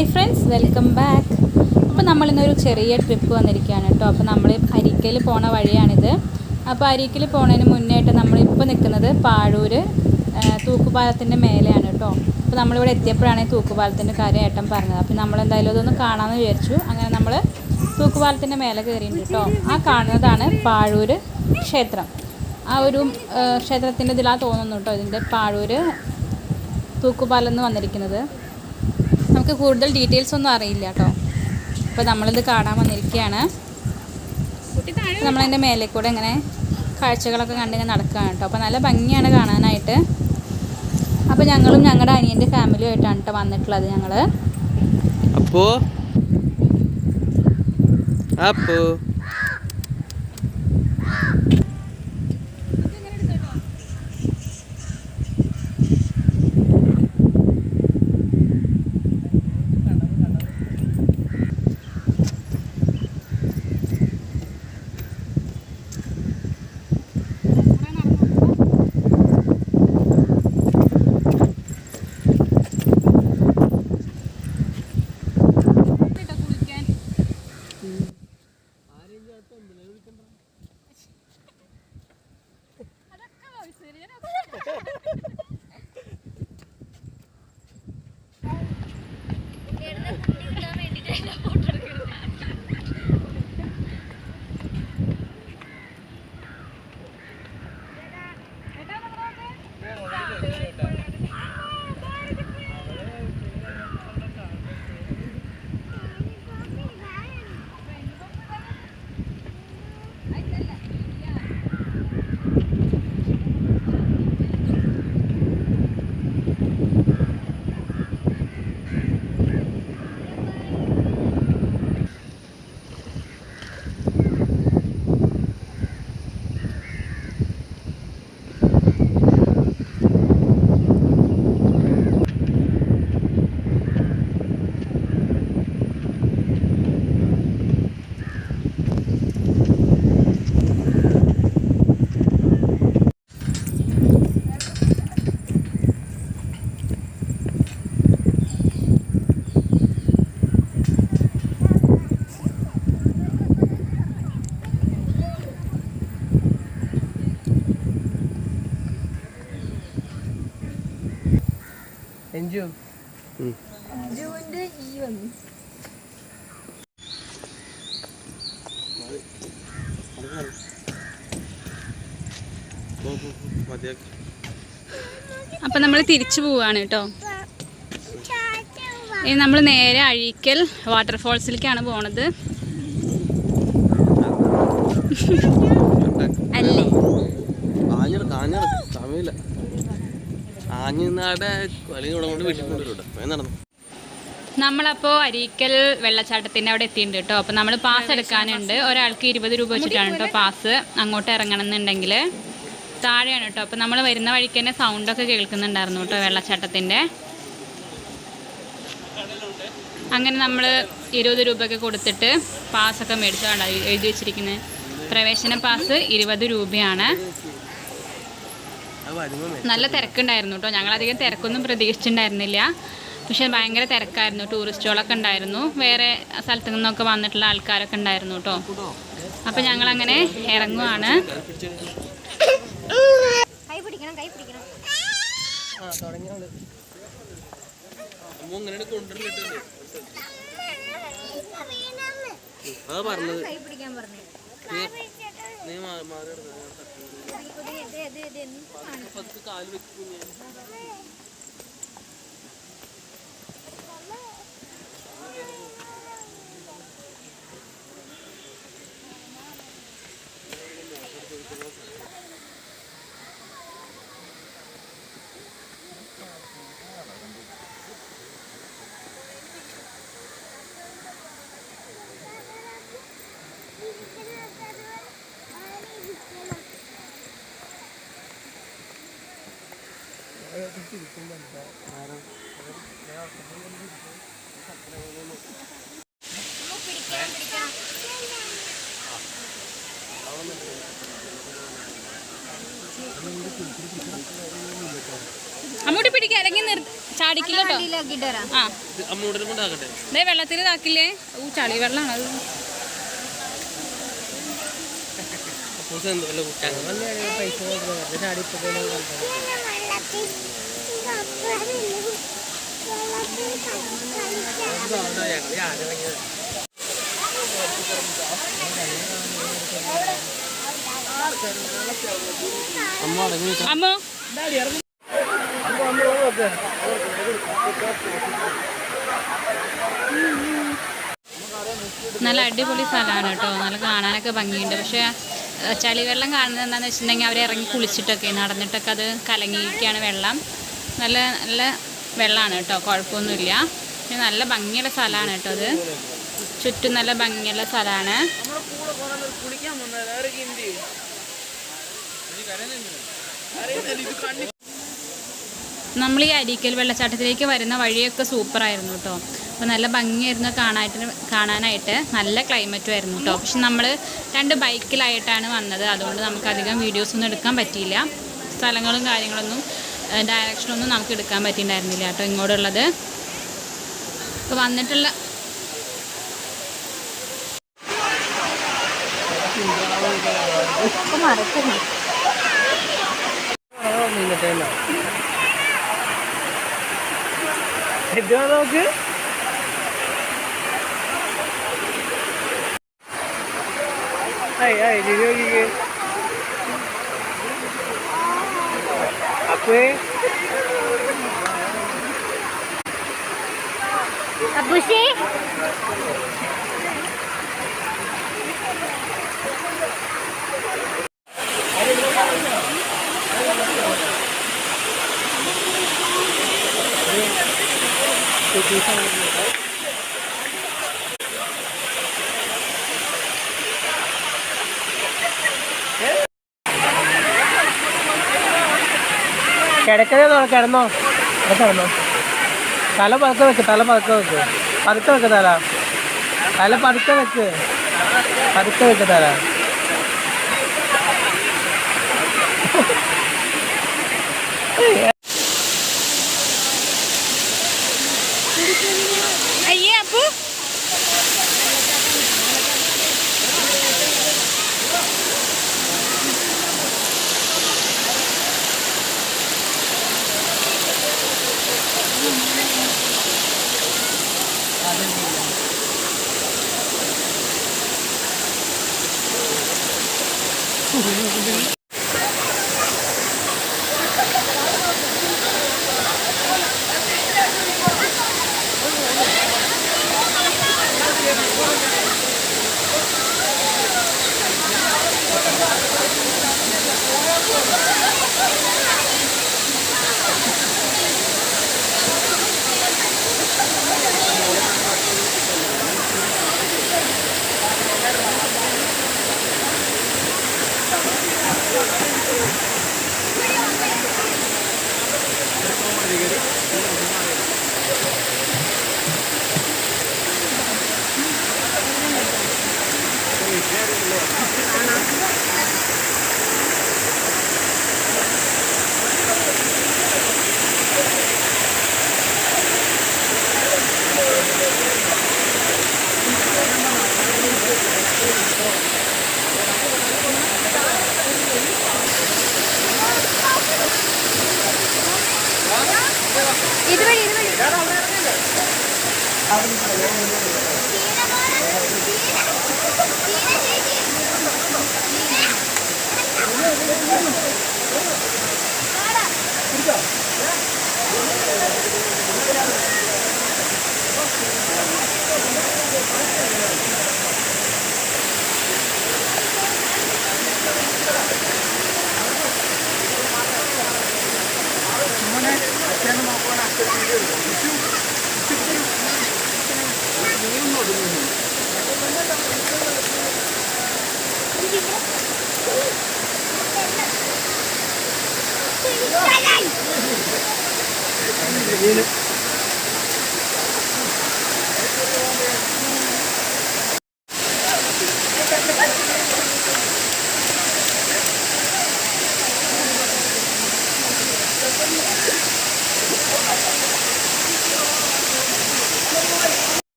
Hi friends, welcome back. അപ്പോൾ നമ്മളിന്നൊരു ചെറിയ trip വന്നിരിക്കുകയാണ് കേട്ടോ. അപ്പോൾ നമ്മൾ അരീക്കൽ പോണ വഴിയാണിത്. അപ്പോൾ അരീക്കൽ പോണതിന് മുന്നേയായിട്ട് നമ്മളിപ്പോൾ നിൽക്കുന്നത് പാഴൂർ തൂക്കുപാലത്തിൻ്റെ മേലെയാണ് കേട്ടോ. അപ്പോൾ നമ്മളിവിടെ എത്തിയപ്പോഴാണ് തൂക്കുപാലത്തിൻ്റെ കാര്യം ഏട്ടൻ പറഞ്ഞത്. അപ്പോൾ നമ്മളെന്തായാലും അതൊന്ന് കാണാമെന്ന് വിചാരിച്ചു. അങ്ങനെ നമ്മൾ തൂക്കുപാലത്തിൻ്റെ മേലെ കയറിയിട്ടുണ്ട് കേട്ടോ. ആ കാണുന്നതാണ് പാഴൂർ ക്ഷേത്രം. ആ ഒരു ക്ഷേത്രത്തിൻ്റെ ഇതിലാണ് തോന്നുന്നു കേട്ടോ ഇതിൻ്റെ പാഴൂർ തൂക്കുപാലം എന്ന് വന്നിരിക്കുന്നത്. നമുക്ക് കൂടുതൽ ഡീറ്റെയിൽസ് ഒന്നും അറിയില്ല കേട്ടോ. അപ്പോൾ നമ്മളിത് കാണാൻ വന്നിരിക്കുകയാണ്. നമ്മളതിൻ്റെ മേലെ കൂടെ ഇങ്ങനെ കാഴ്ചകളൊക്കെ കണ്ടിങ്ങനെ നടക്കുകയാണ് കേട്ടോ. അപ്പോൾ നല്ല ഭംഗിയാണ് കാണാനായിട്ട്. അപ്പോൾ ഞങ്ങളും ഞങ്ങളുടെ അനിയൻ്റെ ഫാമിലിയുമായിട്ടാണ് കേട്ടോ വന്നിട്ടുള്ളത്. ഞങ്ങൾ അപ്പോൾ അപ്പം നമ്മൾ തിരിച്ചു പോവുകയാണ് കേട്ടോ. ഇനി നമ്മൾ നേരെ അഴീക്കൽ വാട്ടർഫോൾസിലേക്കാണ് പോണത്. അല്ലേ നമ്മളപ്പോൾ അരീക്കൽ വെള്ളച്ചാട്ടത്തിൻ്റെ അവിടെ എത്തിയിട്ടുണ്ട് കേട്ടോ. അപ്പോൾ നമ്മൾ പാസ് എടുക്കാനുണ്ട്. ഒരാൾക്ക് 20 രൂപ വെച്ചിട്ടാണ് കേട്ടോ പാസ്. അങ്ങോട്ട് ഇറങ്ങണം എന്നുണ്ടെങ്കിൽ താഴെയാണ് കേട്ടോ. അപ്പോൾ നമ്മൾ വരുന്ന വഴിക്ക് തന്നെ സൗണ്ടൊക്കെ കേൾക്കുന്നുണ്ടായിരുന്നു കേട്ടോ വെള്ളച്ചാട്ടത്തിൻ്റെ. അങ്ങനെ നമ്മൾ 20 രൂപയൊക്കെ കൊടുത്തിട്ട് പാസ്സൊക്കെ മേടിച്ചതാണ് എഴുതി വെച്ചിരിക്കുന്നത്. പ്രവേശന പാസ് 20 രൂപയാണ്. നല്ല തിരക്കുണ്ടായിരുന്നു കേട്ടോ. ഞങ്ങളധികം തിരക്കൊന്നും പ്രതീക്ഷിച്ചിട്ടുണ്ടായിരുന്നില്ല. പക്ഷെ ഭയങ്കര തിരക്കായിരുന്നു. ടൂറിസ്റ്റുകളൊക്കെ ഉണ്ടായിരുന്നു. വേറെ സ്ഥലത്തു നിന്നൊക്കെ വന്നിട്ടുള്ള ആൾക്കാരൊക്കെ ഉണ്ടായിരുന്നു കേട്ടോ. അപ്പം ഞങ്ങളങ്ങനെ ഇറങ്ങുവാണ്. അങ്ങോട്ട് പിടിക്കുക, അല്ലെങ്കിൽ ചാടിക്കില്ല കേട്ടോ. ആ അമ്മൂടെ കൊണ്ടാക്കട്ടെ. ഇതേ വെള്ളത്തിൽ ഇതാക്കില്ലേ. ചളി വെള്ളമാണ് അത്. അമ്മോ നല്ല അടിപൊളി സ്ഥലമാണ് കേട്ടോ. നല്ല കാണാനൊക്കെ ഭംഗിയുണ്ട്. പക്ഷേ ചളിവെള്ളം കാണുന്നത് എന്താണെന്ന് വെച്ചിട്ടുണ്ടെങ്കിൽ അവർ ഇറങ്ങി കുളിച്ചിട്ടൊക്കെ നടന്നിട്ടൊക്കെ അത് കലങ്ങിയിരിക്കുകയാണ് വെള്ളം. നല്ല നല്ല വെള്ളമാണ് കേട്ടോ, കുഴപ്പമൊന്നുമില്ല. പിന്നെ നല്ല ഭംഗിയുള്ള സ്ഥലമാണ് കേട്ടോ അത്. ചുറ്റും നല്ല ഭംഗിയുള്ള സ്ഥലമാണ്. നമ്മൾ ഈ അരീക്കൽ വെള്ളച്ചാട്ടത്തിലേക്ക് വരുന്ന വഴിയൊക്കെ സൂപ്പറായിരുന്നു കേട്ടോ. അപ്പോൾ നല്ല ഭംഗിയായിരുന്നു കാണാനായിട്ട്. നല്ല ക്ലൈമറ്റും ആയിരുന്നു കേട്ടോ. പക്ഷെ നമ്മൾ 2 ബൈക്കിലായിട്ടാണ് വന്നത്. അതുകൊണ്ട് നമുക്കധികം വീഡിയോസൊന്നും എടുക്കാൻ പറ്റിയില്ല. സ്ഥലങ്ങളും കാര്യങ്ങളൊന്നും ഡയറക്ഷനൊന്നും നമുക്ക് എടുക്കാൻ പറ്റിയിട്ടുണ്ടായിരുന്നില്ല കേട്ടോ ഇങ്ങോട്ടുള്ളത്. അപ്പോൾ വന്നിട്ടുള്ള നോക്ക് അപ്പേ അപ്പുഷേ കിടക്കണോ കിടന്നോ കിടന്നോ തല പതുക്കെ വെക്ക് തല പതുക്കെ വെക്ക് പതുക്കെ വെക്ക് തല തല പതുക്കെ വെക്ക് പതുക്കെ വെക്ക് തല അയ്യേ അപ്പു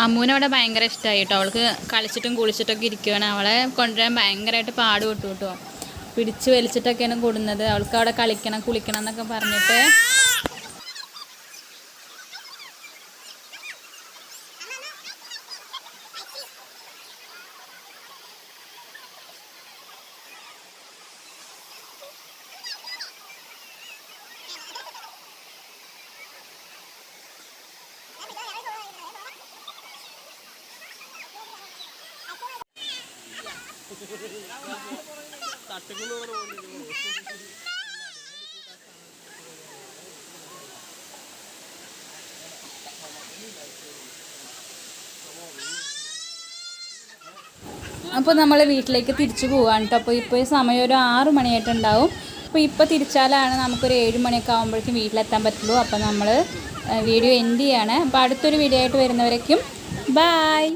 അമ്മൂനവിടെ ഭയങ്കര ഇഷ്ടമായി കേട്ടോ. അവൾക്ക് കളിച്ചിട്ടും കുളിച്ചിട്ടൊക്കെ ഇരിക്കുകയാണ്. അവളെ കൊണ്ടുവരാൻ ഭയങ്കരമായിട്ട് പാട് വിട്ടു കേട്ടോ. പിടിച്ച് വലിച്ചിട്ടൊക്കെയാണ് കൂടുന്നത്. അവൾക്ക് അവിടെ കളിക്കണം കുളിക്കണം എന്നൊക്കെ പറഞ്ഞിട്ട്. അപ്പോൾ നമ്മൾ വീട്ടിലേക്ക് തിരിച്ചു പോകാൻ കേട്ടോ. അപ്പോൾ ഇപ്പോൾ ഈ സമയം ഒരു 6 മണിയായിട്ടുണ്ടാവും. അപ്പോൾ ഇപ്പോൾ തിരിച്ചാലാണ് നമുക്കൊരു 7 മണിയൊക്കെ ആകുമ്പോഴേക്കും വീട്ടിലെത്താൻ പറ്റുള്ളൂ. അപ്പോൾ നമ്മൾ വീഡിയോ എൻഡ് ചെയ്യാണ്. അപ്പോൾ അടുത്തൊരു വീഡിയോ ആയിട്ട് വരുന്നവരേക്കും ബായ്.